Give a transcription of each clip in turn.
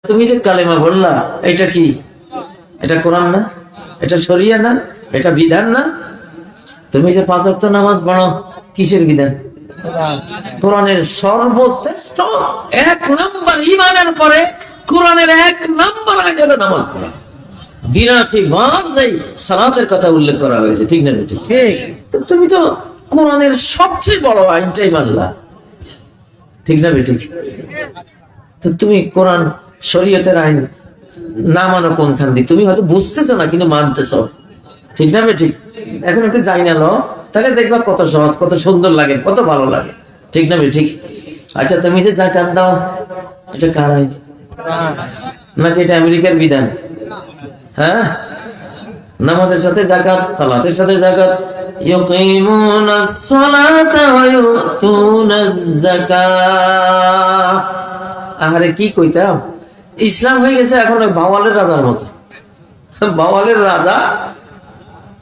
তুমি যে কালেমা বললা, এটা কি? এটা কোরআন না? এটা শরিয়া না? এটা বিধান না? তুমি যে 5 ওয়াক্ত নামাজ পড়ো, কিসের বিধান? কোরআনের সর্বশ্রেষ্ঠ 1 নাম্বার ঈমানের পরে কোরআনের 1 নাম্বার আগে নামাজ পড়া। 82 বার এই সালাতের কথা উল্লেখ করা হয়েছে, ঠিক না? ঠিক। তো তুমি তো কোরআনের সবচেয়ে বড় আইনটাই মানলা, ঠিক না? ঠিক। তো তুমি কোরআন শরীয়তের আইন না মানো কোনখান দিয়ে? তুমি হয়তো বুঝতেছো না, কিন্তু মানতেছো, ঠিক না? ঠিক। এখন একটু যাই না লো, তাহলে দেখবা কত সহজ, কত সুন্দর লাগে, কত ভালো লাগে, ঠিক না? ঠিক। আচ্ছা, তুমি যে যাকাত দাও, এটা কার আইন? নাকি এটা আমেরিকার বিধান? হ্যাঁ, নামাজের সাথে যাকাত, সালাতের সাথে যাকাত। ইউকিমুনাস সালাতা ওয়া ইউতুনাজ যাকাত। আরে কি কইতাম, ইসলাম হয়ে গেছে এখন ওই বাওয়ালের রাজার মতো। বাওয়ালের রাজা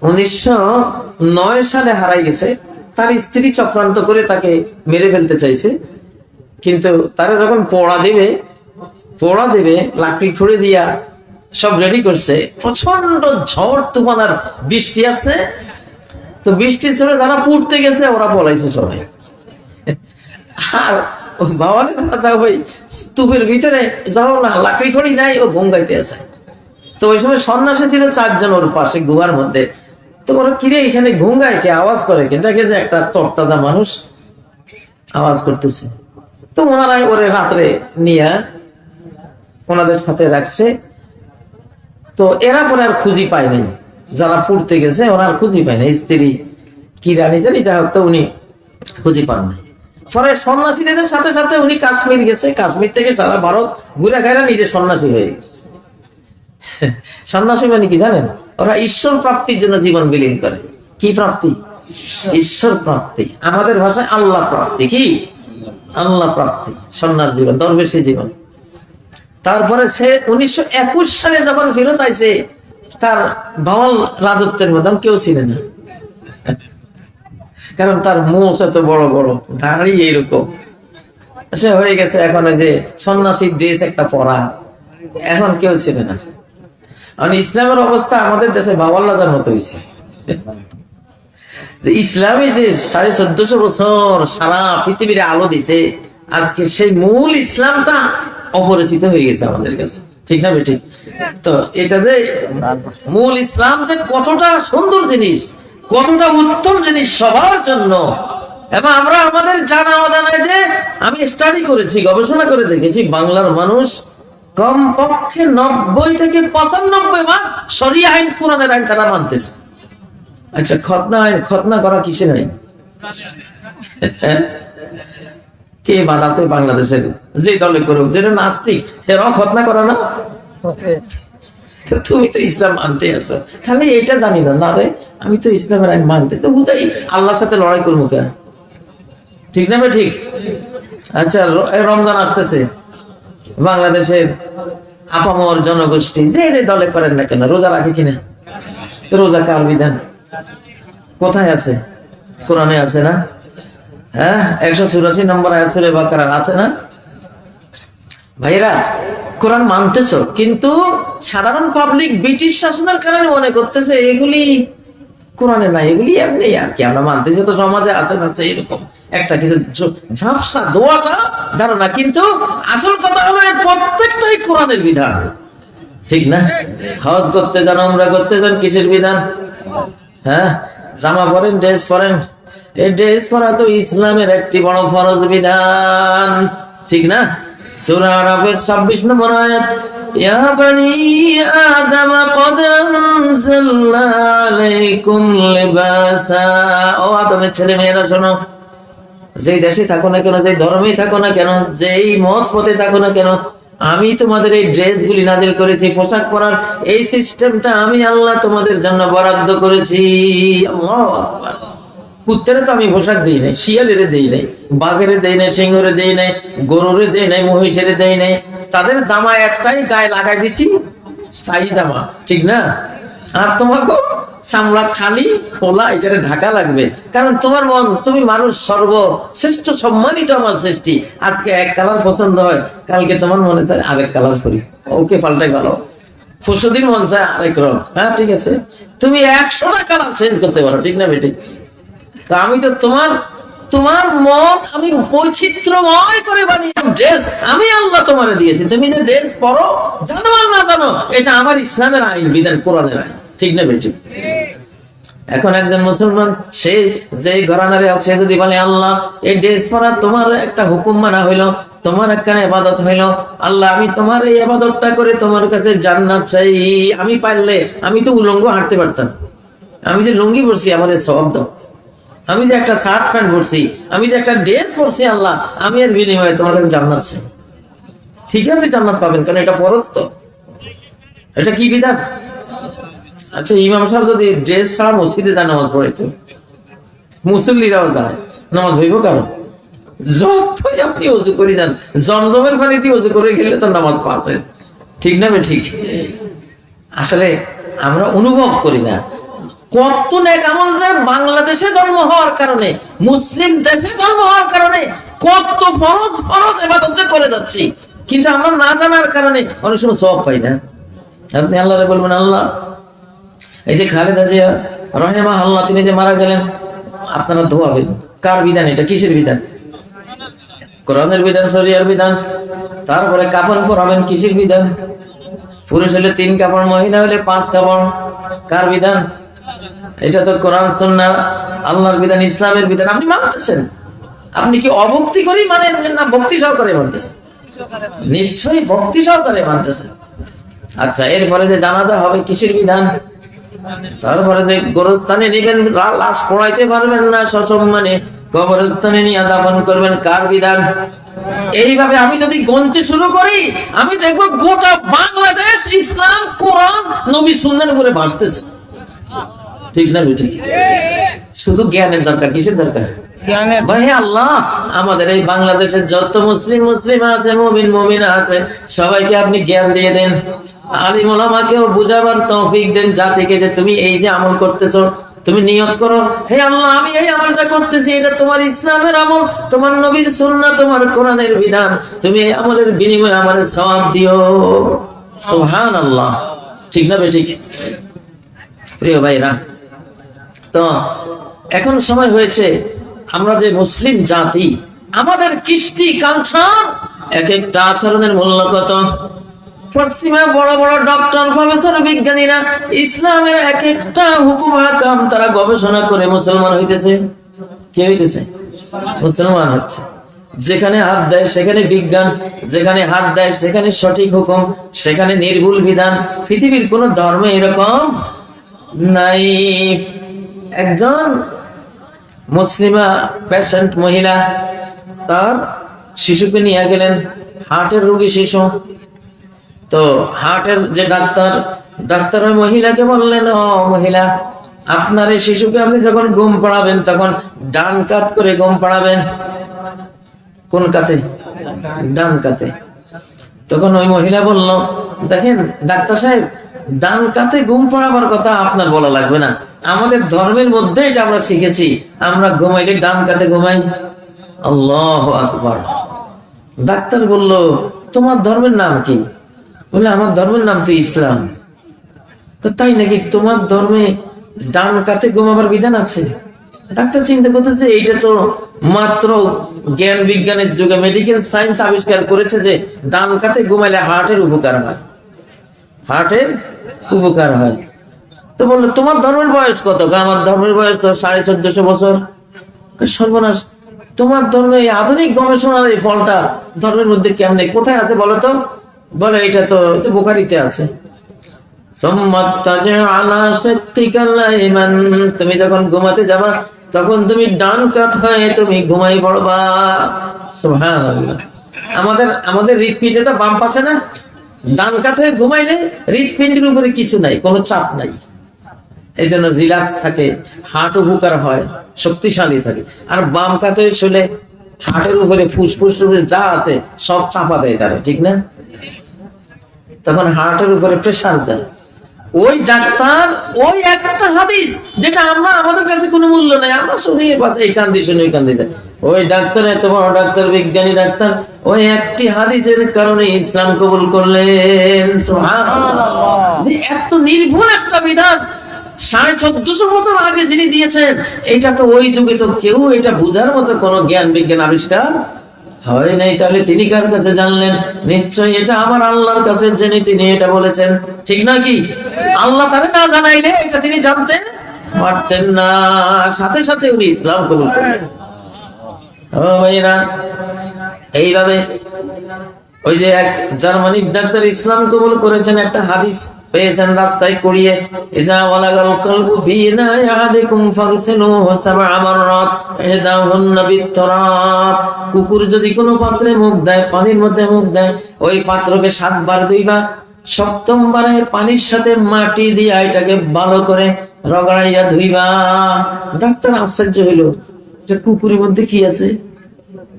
1909 সালে হারাই গেছে। তার স্ত্রী চক্রান্ত করে তাকে মেরে ফেলতে চাইছে, কিন্তু তারা যখন পোড়া দেবে লাকড়ি খুঁড়ে দিয়া সব রেডি করছে, প্রচন্ড ঝড় তুফান আর বৃষ্টি আসছে। তো বৃষ্টির ছেড়ে যারা পুড়তে গেছে ওরা পলাইছে সবাই। আর বাওয়ালের রাজা ওই স্তূপের ভিতরে যখন লাকড়ি খড়ি নাই, ও ঘুম গাইতে আছে। তো ওই সময় সন্ন্যাসী ছিল 4 জন ওর পাশে গুহার মধ্যে। তো ওরা কিরে এখানে ঘুম গায় কে, আওয়াজ করে কে? দেখে যে একটা তরতাজা মানুষ আওয়াজ করতেছে। তো ওনারাই ওরে রাত্রে নিয়ে ওনাদের সাথে রাখছে। তো এরা পরে আর খুঁজি পায় নাই, যারা পড়তে গেছে ওরা আর খুঁজি পায় না। স্ত্রী কি রানী জানি, যা হোক, তো উনি খুঁজি পান না। পরে সন্ন্যাসীদের সাথে সাথে উনি কাশ্মীর গেছে, কাশ্মীর থেকে সারা ভারত ঘুরে ঘাইরা নিজে সন্ন্যাসী হয়ে গেছে। সন্ন্যাসী মানে কি জানেন? ওরা ঈশ্বর প্রাপ্তির জন্য জীবন বিলীন করে। কি প্রাপ্তি? ঈশ্বর প্রাপ্তি। আমাদের ভাষায় আল্লাহ প্রাপ্তি। কি? আল্লাহ প্রাপ্তি। সন্ন্যাস জীবন, দরবেশী জীবন। তারপরে সে 1921 সালে যখন ফেরত আইছে, তার বাওয়াল রাজত্বের মতন কেউ ছিল না, কারণ তার মোষ এত বড় বড়, দাঁড়ি এইরকম। সে হয়ে গেছে এখন ওই যে সন্ন্যাসীর ড্রেস একটা পরা, এখন কেউ ছিল না। আর ইসলামের অবস্থা আমাদের দেশে বাওয়াল রাজার মতো হয়েছে। ইসলামে যে 1450 বছর সারা পৃথিবীর আলো দিছে, আজকে সেই মূল ইসলামটা অপরিচিত হয়ে গেছে আমাদের কাছে, ঠিক না? ঠিক। তো এটা যে মূল ইসলাম যে কতটা সুন্দর জিনিস, কতটা উত্তম জিনিস সবার জন্য, এবং আমরা আমাদের জানা অজানায় যে আমি স্টাডি করেছি, গবেষণা করে দেখেছি, বাংলার মানুষ কমপক্ষে 90 থেকে 95 ভাগ শরিয়া আইন, কোরআনের আইন তারা মানতেছে। আচ্ছা, খতনা করা কিসের আইন? কে বাদ আছে বাংলাদেশের? যে দলে করুক, যেটা নাস্তিক, এরাও খতনা করা না? তুমি তো ইসলাম মানতে আছো, খালি এটা জানি না। না রে, আমি তো ইসলামের আইন মানতেছি, হুদাই আল্লাহর সাথে লড়াই করবো কে? ঠিক না? ঠিক। আচ্ছা, রমজান আসতেছে, বাংলাদেশের আপামর জনগোষ্ঠী যে যে দলে করেন না কেন, রোজা রাখে কিনা? রোজা কার বিধান? কোথায় আছে? কোরআনে আছে না? হ্যাঁ, 184 নম্বর আয়াত সূরা বাকারা আছে না? ভাইরা, কোরআন মানতেছো, কিন্তু সাধারণ পাবলিক ব্রিটিশ শাসনের কারণে মনে করতেছে এগুলি কোরআনে নাই, এগুলি এমনি আর কি। আমরা মানতেছি, তো সমাজে আছে না এরকম একটা কিছু ঝাপসা দোয়াশা ধারণা, কিন্তু আসল কথা হলো প্রত্যেকটাই কোরআনের বিধান, ঠিক না? হজ করতে যান, উমরা করতে যান, কিসের বিধান? হ্যাঁ, জামা পরেন, ড্রেস পরেন, এই ড্রেস পরা তো ইসলামের একটি বড় ফরজ বিধান, ঠিক না? সূরা আরাফের 26 নম্বর আয়াত, ইয়া বানি আদম ক্বাদ আনজালনা আলাইকুম লিবাসা। ও আদমের ছেলে মেয়েরা শোনো, যেই দেশে থাকো না কেন, যেই ধর্মেই থাকো না কেন, যেই মত পথে থাকো না কেন, আমি তোমাদের এই ড্রেসগুলি নাজিল করেছি, পোশাক পরার এই সিস্টেমটা আমি আল্লাহ তোমাদের জন্য বরাদ্দ করেছি। আল্লাহু আকবার। কুত্তারে তো আমি পোশাক দিই নাই, শিয়ালের দেই নাই, বাঘের দেই নাই, সিংহরে দেই নাই, গরুরে দেই নাই, মহিষের দেই নাই। তাদের জামা একটাই গায়ে লাগাই দিছি, স্থায়ী জামা, ঠিক না? আর তোমাকে চামড়া খালি খোলা, এটারে ঢাকা লাগবে। কারণ তোমার মন, তুমি মানুষ সর্বশ্রেষ্ঠ সম্মানিত আমার সৃষ্টি। আজকে এক কালার পছন্দ হয়, কালকে তোমার মনে চায় আরেক কালার করি, ওকে পাল্টাই ভালো। পরশুদিন মন চায় আরেক রং, হ্যাঁ ঠিক আছে, তুমি 100টা কালার চেঞ্জ করতে পারো, ঠিক না বেটি? তো আমি তো তোমার মন আমি বৈচিত্র্যময় করে বানিয়েছি ড্রেস, আমি আল্লাহ তোমারে দিয়েছি। তুমি যে ড্রেস পরো, জানো আর না জানো, এটা আমার ইসলামের আইন, বিধান, কোরআনের আইন, ঠিক না বেটি? এখন একজন মুসলমান, সে যে ঘরানারে হোক, সে যদি বলে আল্লাহ এই ড্রেস পরা তোমার একটা হুকুম মানা হইলো, তোমার একখানে ইবাদত হইলো, আল্লাহ আমি তোমার এই ইবাদতটা করে তোমার কাছে জান্নাত চাই, আমি পারলে আমি তো উলঙ্গ হাঁটতে পারতাম, আমি যে লুঙ্গি পরছি আমার সওয়াব দাও, আমি যে একটা শার্ট প্যান্ট পরছি, আমি যে একটা ড্রেস পরছি, আল্লাহ আমি এর বিনিময়ে তোমার কাছে জান্নাত চাই। ঠিক আছে, আপনি জান্নাত পাবেন, কারণ এটা ফরজ। তো এটা কি বিধান? আচ্ছা, ইমাম সাহেব যদি ড্রেস ছাড়া মসজিদে যায় নামাজ পড়াইতো, মুসল্লিরাও যায়, নামাজ হইব? কারণ যতই আপনি ওযু করে যান, জমজমের পানি দিয়ে ওযু করে খেলে তো নামাজ পাস হয়, ঠিক না? ঠিক। আসলে আমরা অনুভব করি না কত নেক আমল যে বাংলাদেশে জন্ম হওয়ার কারণে, মুসলিম দেশে জন্ম হওয়ার কারণে কত ফরজ ইবাদত যে করে যাচ্ছি, কিন্তু আমরা না জানার কারণে অনেক সময় সওয়াব পাই না। আপনি আল্লাহরে বলবেন, আল্লাহ এই যে খালেদা জিয়া রাহিমাহুল্লাহ, তিনি যে মারা গেলেন, আপনারা ধোয়াবেন, কার বিধান? এটা কিসের বিধান? কোরআনের বিধান, শরিয়ার বিধান। তারপরে কাফন পরাবেন, কিসের বিধান? পুরুষ হলে 3 কাপড়, মহিলা হলে 5 কাপড়, কার বিধান? এটা তো কোরআন সুন্নাহ, আল্লাহর বিধান, ইসলামের বিধান। আপনি মানতেছেন, আপনি কি অভক্তি করেই মানেন না ভক্তি সহকারে মানতেছেন? নিশ্চয়ই ভক্তি সহকারে মানতেছেন। আচ্ছা, এরপরে যে জানাজা হবে, কিসের বিধান? তারপরে যে গোরস্থানে নিবেন, লাশ পড়াইতে পারবেন না, সসম্মানে কবরস্থানে নিয়ে দাফন করবেন, কার বিধান? এইভাবে আমি যদি গণতে শুরু করি, আমি দেখবো গোটা বাংলাদেশ ইসলাম, কোরআন, নবী সুন্নাহর উপরে ভাসতেছে, ঠিক না বেঠিক? শুধু জ্ঞানের দরকার। কিসের দরকার? ভাই আল্লাহ আমাদের এই বাংলাদেশের যত মুসলিম আছে, মুমিনা আছে, সবাইকে আপনি জ্ঞান দিয়ে দেন, আলিম ওলামাকেও বুঝাবার তৌফিক দেন, জাতিকে, যে তুমি এই যে আমল করতেছো, তুমি নিয়ত করো, হে আল্লাহ আমি এই আমলটা করতেছি, এটা তোমার ইসলামের আমল, তোমার নবীর সুন্নাহ, তোমার কোরআনের বিধান, তুমি এই আমলের বিনিময়ে আমারে সওয়াব দিও। সুবহানাল্লাহ, ঠিক না বেঠিক? প্রিয় ভাইরা, তো এখন সময় হয়েছে, আমরা যে মুসলিম জাতি, আমাদের কৃষ্টি কালচার, এক একটা আচরণের মূল্য কত। পশ্চিমে বড় বড় ডক্টর, প্রফেসর, বিজ্ঞানীরা ইসলামের এক একটা হুকুম হাকাম তারা গবেষণা করে মুসলমান হইতেছে। কে হইতেছে? মুসলমান হচ্ছে। যেখানে হাত দেয় সেখানে বিজ্ঞান, যেখানে হাত দেয় সেখানে সঠিক হুকুম, সেখানে নির্ভুল বিধান। পৃথিবীর কোন ধর্মে এরকম নাই। একজন মুসলিমা পেশেন্ট মহিলা তার শিশুকে নিয়ে গেলেন, হার্টের রোগী শিশু। তো হার্টের যে ডাক্তার ওই মহিলাকে বললেন, ও মহিলা, আপনার এই শিশুকে আপনি যখন ঘুম পাড়াবেন তখন ডান কাত করে ঘুম পাড়াবেন। কোন কাতে? ডান কাতে। তখন ওই মহিলা বলল, দেখেন ডাক্তার সাহেব, ডান কাতে ঘুম পাড়াবার কথা আপনার বলা লাগবে না, আমাদের ধর্মের মধ্যে এটা আমরা শিখেছি, আমরা ঘুমাইলে ডান কাতে ঘুমাই। আল্লাহু আকবার। ডাক্তার বলল, তোমার ধর্মের নাম কি? বলে, আমার ধর্মের নাম তো ইসলাম। তাই নাকি? তোমার ধর্মে ডান কাতে ঘুমাবার বিধান আছে? ডাক্তার চিন্তা করতেছে, এইটা তো মাত্র জ্ঞান বিজ্ঞানের যুগে মেডিকেল সায়েন্স আবিষ্কার করেছে যে ডান কাতে ঘুমাইলে হার্টের উপকার হয়, হার্টের উপকার হয়। তো বললো, তোমার ধর্মের বয়স কত? আমার ধর্মের বয়স তো 1450 বছর। সর্বনাশ, তোমার ধর্মে আধুনিক গবেষণার এই ফলটা ধর্মের মধ্যে কেমনে, কোথায় আছে বলো তো? বলে, এটা তো বুখারীতে আছে। তুমি যখন ঘুমাতে যাবা তখন তুমি ডান কাত হয়ে তুমি ঘুমাই পড়বা। সুবহানাল্লাহ। আমাদের হৃৎপিণ্ডে তো বাম পাশে না, ডান কাত হয়ে ঘুমাইলে হৃৎপিণ্ডের উপরে কিছু নাই, কোনো চাপ নাই, এই জন্য রিল্যাক্স থাকে, হার্ট উপকার হয়, শক্তিশালী থাকে। আর বাম কাতে শুলে হার্টের উপরে ফুসফুস যা আছে সব চাপা দেয় তারা, ঠিক না? তখন হার্টের উপরে প্রেসার যায়, ওই ডাক্তার ওই একটা হাদিস যেটা আমরা আমাদের কাছে কোনো মূল্য নাই, আমরা শুনি এই কান দিয়ে শুনি ওই কান দিয়ে, ওই ডাক্তার এত বড় ডাক্তার, বিজ্ঞানী ডাক্তার, ওই একটি হাদিসের কারণে ইসলাম কবুল করলেন। সুবহানাল্লাহ। যে এত নির্ভুল একটা বিধান 1450 বছর আগে যিনি দিয়েছেন, এটা তো ওই যুগে তো কেউ এটা বুঝার মতো কোনো জ্ঞান বিজ্ঞান আবিষ্কার হয় নাই। তাহলে তিনি কার কাছে জানলেন? নিশ্চয়ই এটা আমার আল্লাহর কাছে জেনে তিনি এটা বলেছেন, ঠিক না কি? আল্লাহ তারে না জানাইলে এটা তিনি জানতে পারতেন না, সাথে সাথে উনি ইসলাম কবুল করলেন। ও ভাইরা, এইভাবে ওই যে এক জার্মানির ডাক্তার ইসলাম কবুল করেছেন, একটা হাদিস পেয়েছেন রাস্তায় কুড়িয়ে, ইজা ওয়ালাগাল কলবু ফি নায়াদিকুম ফাগসিলুহু সাবআ মাররাত ইহদাহুন্না বিত-তুরাব। কুকুর যদি কোনো পাত্রে মুখ দেয়, পানির মধ্যে মুখ দেয়, ওই পাত্রকে 7 বার ধুইবা, 7ম বারে পানির সাথে মাটি দিয়ে এটাকে ভালো করে রগড়াইয়া ধুইবা। ডাক্তার আশ্চর্য হইল যে কুকুরের মধ্যে কি আছে,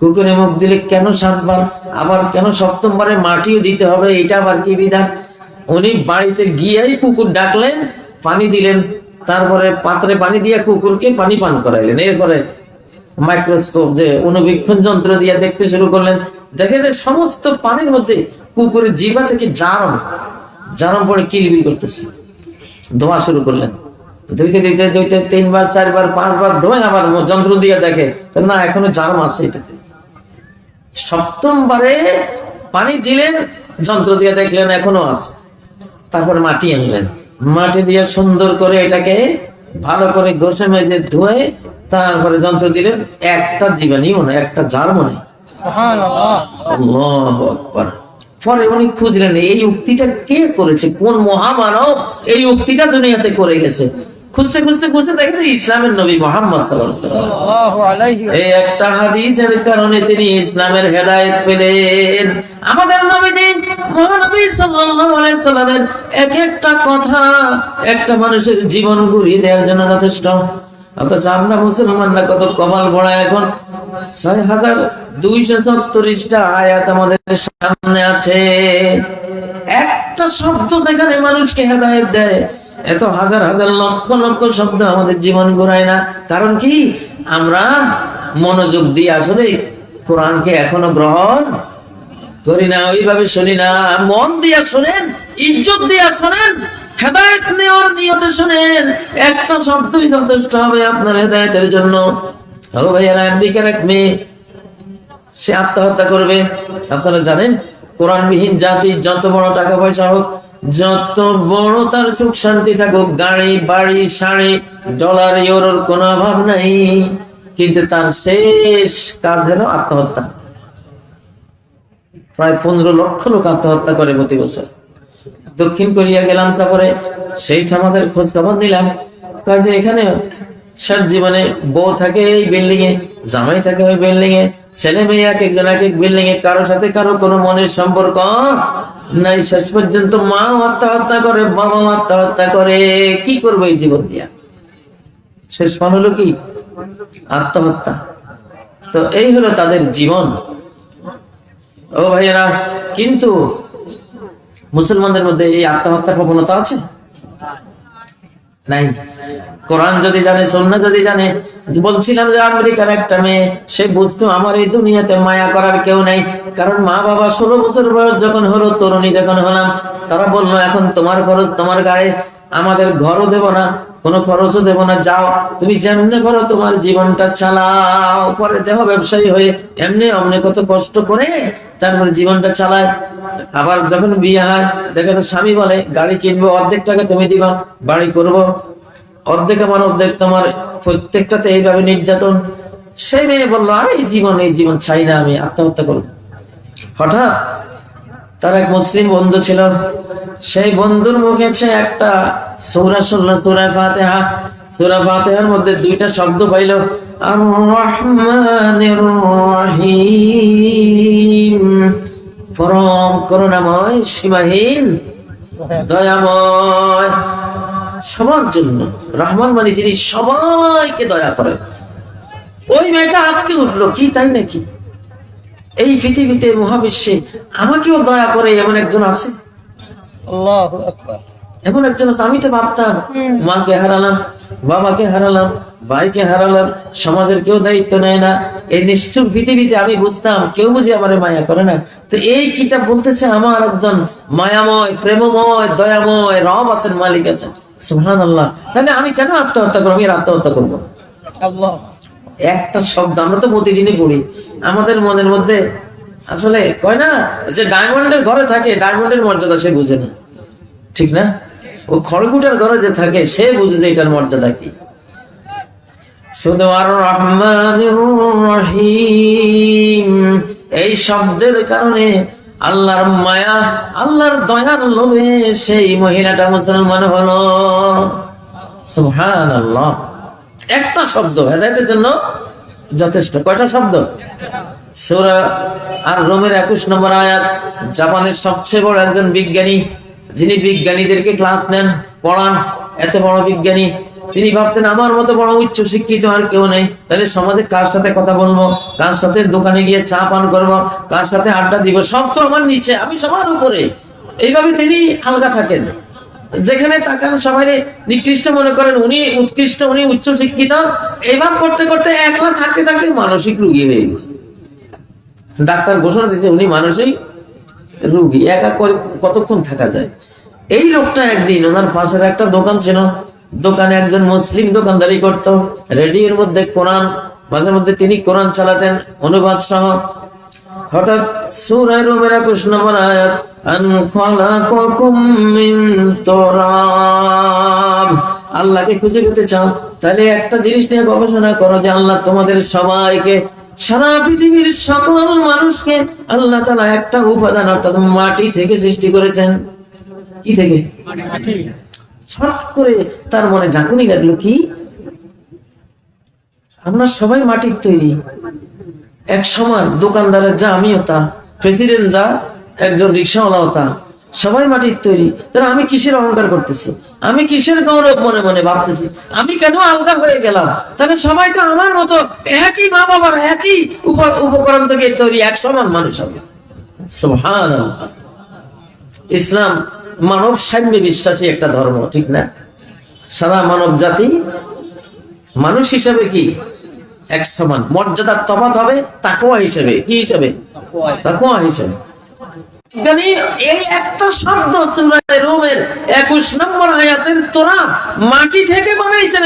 কুকুরে মুখ দিলে কেন 7 বার, আবার কেন 7ম বারে মাটিও দিতে হবে, এটা আবার কি বিধান? উনি বাড়িতে গিয়েই কুকুর ডাকলেন, পানি দিলেন, তারপরে পাত্রে পানি দিয়ে কুকুরকে পানি পান করাইলেন। এরপরে মাইক্রোস্কোপ যে অনুবীক্ষণ যন্ত্র দিয়ে দেখতে শুরু করলেন, দেখে যে সমস্ত পানির মধ্যে কুকুরের জিহ্বা থেকে জারম পড়ে কিলবিল করতেছে। ধোয়া শুরু করলেন, ধুইতে ধুইতে ধুইতে 3 বার 4 বার 5 বার ধোয়, আবার যন্ত্র দিয়ে দেখে না এখনো জারম আছে এটাতে। 7ম বারে পানি দিলেন, যন্ত্র দিয়ে দেখলেন এখনো আছে। তারপরে মাটি আনলেন, মাটি দিয়ে সুন্দর করে এটাকে ভালো করে ঘষে মেজে ধুয়ে তারপরে যন্ত্র দিলেন, একটা জীবাণুও না, একটা জার্মও নেই। সুবহানাল্লাহ, আল্লাহু আকবার। পরে উনি খুঁজলেন এই উক্তিটা কে করেছে, কোন মহামানব এই উক্তিটা দুনিয়াতে করে গেছে। খুঁজতে খুঁজতে খুঁজতে দেখেন ইসলামের নবী মুহাম্মদ সাল্লাল্লাহু আলাইহি ওয়াসাল্লাম। এই একটা হাদিসের কারণে তিনি ইসলামের হেদায়েত পেলেন। আমাদের নবীজি মহানবী সাল্লাল্লাহু আলাইহি ওয়াসাল্লামের এক একটা কথা একটা মানুষের জীবন ঘুরিয়ে দেওয়ার জন্য যথেষ্ট। অথচ আমরা মুসলমানরা কত কপাল পড়া, এখন 6234টা আয়াত আমাদের সামনে আছে, একটা শব্দ যেখানে মানুষকে হেদায়েত দেয়, এত হাজার হাজার লক্ষ লক্ষ শব্দ আমাদের জীবন ঘোরায় না। কারণ কি? আমরা মনোযোগ দিয়ে আসলে কোরআনকে এখনো গ্রহণ করি না, ওইভাবে শুনি না। মন দিয়া শুনেন, ইজ্জত দিয়া শুনেন, হেদায়েত নেওয়ার নিয়তে শুনেন, একটা শব্দই যথেষ্ট হবে আপনার হেদায়েতের জন্য। ও ভাইয়ারা, আমেরিকার এক মেয়ে, সে আত্মহত্যা করবে। আপনারা জানেন কোরআনবিহীন জাতি যত বড় টাকা পয়সা হোক, যত বড় তার সুখ শান্তি থাকুক, গাড়ি বাড়ি শাড়ি ডলার ইউরোর কোনো অভাব নাই, কিন্তু তার শেষ কাজ হলো আত্মহত্যা। প্রায় 15 লক্ষ লোক আত্মহত্যা করে প্রতি বছর। দক্ষিণ কোরিয়া গেলাম সফরে, সেই সমাজের খোঁজ খবর নিলাম, কাজে এখানে সার জীবনে বউ থাকে এই বিল্ডিং এ, জামাই থাকে ওই বিল্ডিং এ, ছেলে মেয়ে এক একজন এক এক বিল্ডিং এ, কারোর সাথে কারো কোনো মনের সম্পর্ক নাই। শেষ পর্যন্ত মা আত্মহত্যা করে, বাবা আত্মহত্যা করে। কি করবে এই জীবন দিয়া? শেষ ফল হলো কি? আত্মহত্যা। তো এই হলো তাদের জীবন। ও ভাইয়েরা, কিন্তু মুসলমানদের মধ্যে এই আত্মহত্যার প্রবণতা আছে নাই? কোরআন যদি জানে, সুন্নাহ যদি জানে। বলছিলাম যে আমেরিকার একটা মেয়ে, সে বুঝতো আমার এই দুনিয়াতে মায়া করার কেউ নাই। কারণ মা বাবা 16 বছর বয়স যখন হলো, তরুণী যখন হলাম, তারা বললো এখন তোমার খরচ তোমার গায়ে, আমাদের ঘরও দেব না, কোনো খরচও দেব না, যাও তুমি যেমনে করো তোমার জীবনটা চালাও। পরে দেহ ব্যবসায়ী হয়ে এমনি অমনি কত কষ্ট করে তারপরে জীবনটা চালায়। আবার যখন বিয়ে হয়, দেখা যায় স্বামী বলে গাড়ি কিনবো, অর্ধেক টাকা তুমি দিবা, বাড়ি করবো অর্ধেক আমার, অর্ধেক তোমার, প্রত্যেকটাতে এইভাবে নির্যাতন। সেই মেয়ে বললো আর এই জীবন চাই না, আমি আত্মহত্যা করবো। হঠাৎ তার এক মুসলিম বন্ধু ছিল, সেই বন্ধুর মুখে সে একটা সূরা শুনলো, সূরা ফাতিহা। সূরা ফাতিহার মধ্যে 2টা শব্দ পাইল, আর রহমানির রহিম, পরম করুণাময়, সীমাহীন দয়াময়, সবার জন্য। রহমান মানে যিনি সবাইকে দয়া করেন। ওই মেয়েটা আটকে উঠলো, কি তাই নাকি? এই পৃথিবীতে মহাবিশ্বে আমাকেও দয়া করে এমন একজন আছে। আল্লাহু আকবার। এমন একজন আছে, আমি তো ভাবতাম মাকে হারালাম, বাবাকে হারালাম, ভাইকে হারালাম, সমাজের কেউ দায়িত্ব নেয় না, এই নিষ্ঠুর পৃথিবীতে আমি বুঝতাম কেউ বুঝি আমারে মায়া করে না। তো এই কিতাব বলতেছে আমার একজন মায়াময়, প্রেমময়, দয়াময় রব আছেন, মালিক আছেন। সুবহানাল্লাহ। তাহলে আমি কেন আত্মহত্যা করবো? আমি আত্মহত্যা করবো? একটা শব্দ আমরা তো প্রতিদিনই পড়ি, আমাদের মনের মধ্যে আসলে কয় না যে ডায়মন্ডের ঘরে থাকে, ডায়মন্ডের মর্যাদা সে বুঝে না, ঠিক না? ও খড়কুটার ঘরে যে থাকে সে বুঝে যে এটার মর্যাদা কি। শুধু আর রহমানির রহিম এই শব্দের কারণে আল্লাহর মায়া, আল্লাহর দয়ার লোভে সেই মহিলাটা মুসলমান হলো। সুবহানাল্লাহ। একটা শব্দ হেদায়েতের জন্য যথেষ্ট। কয়টা শব্দ? সূরা আর রোমের 21 নম্বর আয়াত। জাপানের সবচেয়ে বড় একজন বিজ্ঞানী, যিনি বিজ্ঞানীদেরকে ক্লাস নেন, পড়ান, এত বড় বিজ্ঞানী, তিনি ভাবতেন আমার মতো বড় উচ্চ শিক্ষিত আর কেউ নেই, তাহলে সমাজে কার সাথে কথা বলবো, কার সাথে দোকানে গিয়ে চা পান করবো, কার সাথে আড্ডা দিব, সব তো আমার নিচে, আমি সবার উপরে। এইভাবে তিনি আলগা থাকেন, যেখানে তাকান সবাই নিকৃষ্ট মনে করেন, উনি উৎকৃষ্ট, উনি উচ্চ শিক্ষিত। এইভাবে করতে করতে একলা থাকতে থাকতে মানসিক রোগী হয়ে গেছে। ডাক্তার ঘোষণা দিয়েছে উনি মানসিক রোগী। একা কতক্ষণ থাকা যায়? এই লোকটা একদিন ওনার পাশের একটা দোকান ছিল, দোকানে একজন মুসলিম দোকানদারি করত, রেডিওর মধ্যে কোরআন, মাঝে মধ্যে তিনি কোরআন চালাতেন অনুবাদ সহ। হঠাৎ সূরা রুমের 21 নম্বর আয়াত, আন খালাকাকুম মিন তুরাব। আল্লাহকে খুঁজে পেতে চাও তাহলে একটা জিনিস নিয়ে গবেষণা করো যে আল্লাহ তোমাদের সবাইকে, সারা পৃথিবীর সকল মানুষকে আল্লাহ তাআলা একটা উপাদান অর্থাৎ মাটি থেকে সৃষ্টি করেছেন। কি থেকে? ছট করে তার মনে ঝাঁকুনি লাগলো, কি আমরা সবাই মাটির তৈরি। এক সমান দোকানদারের যা, আমিও তা, প্রেসিডেন্ট যা, একজন রিক্সাওয়ালাও তা, সবাই মাটির তৈরি। তাহলে আমি কিসের অহংকার করতেছি? আমি কিসের গৌরব মনে মনে ভাবতেছি? আমি কেন আলগা হয়ে গেলাম? তাহলে সবাই তো আমার মতো একই মা বাবার একই উপকরণ থেকে তৈরি, এক সমান মানুষ হবে। সুবহানাল্লাহ। ইসলাম মানব সাম্যে বিশ্বাসী একটা ধর্ম, ঠিক না? সারা মানব জাতি মানুষ হিসাবে কি এক সমান, মর্যাদার তফাৎ হবে তাকওয়া হিসেবে। কি হিসেবে? তাকওয়া হিসেবে। এই একটা শব্দ সূরা রুমের 21 নম্বর আয়াতের তোরা মাটি থেকে বানাইছেন।